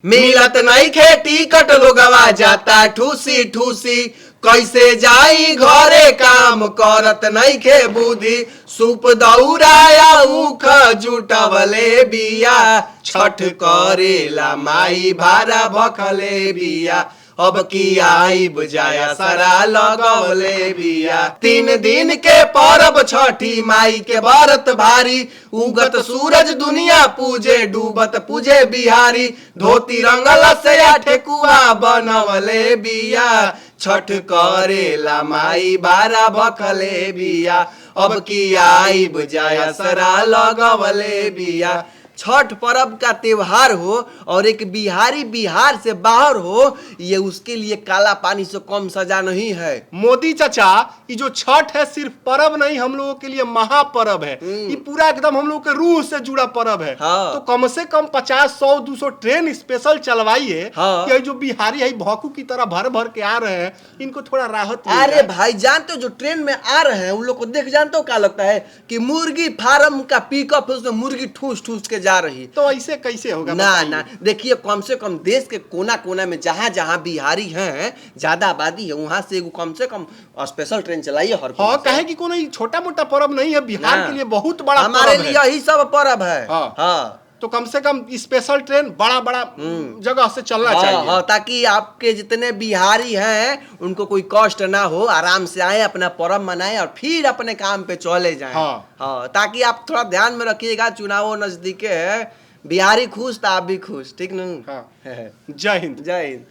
मिलत नहीं खेती कट लोगवा जाता ठूसी ठूसी कैसे जाई घरे काम करत नहीं खे बुद्धि सूप दौड़ाया ऊख जुटवले बिया छठ करेला माई भारा भखले बिया अब की आई बुझाया सरा लगवले बिया 3 दिन के परब छठी माई के व्रत भारी उगत सूरज दुनिया पूजे डूबत पूजे बिहारी धोती रंगल से ठेकुआ बनवले बिया छठ करेला माई बारा भखले बिया अब की आई बुझाया सरा लगवले बिया। छठ पर्व का त्योहार हो और एक बिहारी बिहार से बाहर हो ये उसके लिए काला पानी से कम सजा नहीं है। मोदी चाचा ये जो छठ है सिर्फ पर्व नहीं हम लोगों के लिए महापर्व है। ये पूरा एकदम हम लोग के रूह से जुड़ा पर्व है। हाँ। तो कम से कम 50 100 200 ट्रेन स्पेशल चलवाइए। हाँ। कि जो बिहारी है भौकू की तरह भर भर के आ रहे हैं इनको थोड़ा राहत मिल अरे जाए। भाई जानते हो जो ट्रेन में आ रहे हैं उन लोग को देख जानते हो क्या लगता है कि मुर्गी फार्म का पिकअप है उसमें मुर्गी ठूस ठूस के जा रही। तो ऐसे कैसे होगा ना बताइए? ना देखिए कम से कम देश के कोना कोना में जहाँ जहाँ बिहारी हैं ज्यादा आबादी है वहां से कम स्पेशल ट्रेन चलाइए हर हाँ कहे कि कोनो छोटा मोटा पर्व नहीं है बिहार के लिए बहुत बड़ा हमारे पर्व लिए है। यही सब पर्व है। हाँ। हाँ। तो कम से कम स्पेशल ट्रेन बड़ा बड़ा जगह से चलना चाहिए। हाँ, ताकि आपके जितने बिहारी हैं उनको कोई कष्ट ना हो आराम से आए अपना पर्व मनाएं और फिर अपने काम पे चले जाएं। हाँ। ताकि आप थोड़ा ध्यान में रखिएगा चुनाव नजदीक है बिहारी खुश तो आप भी खुश ठीक ना। हाँ। जय हिंद। जय हिंद।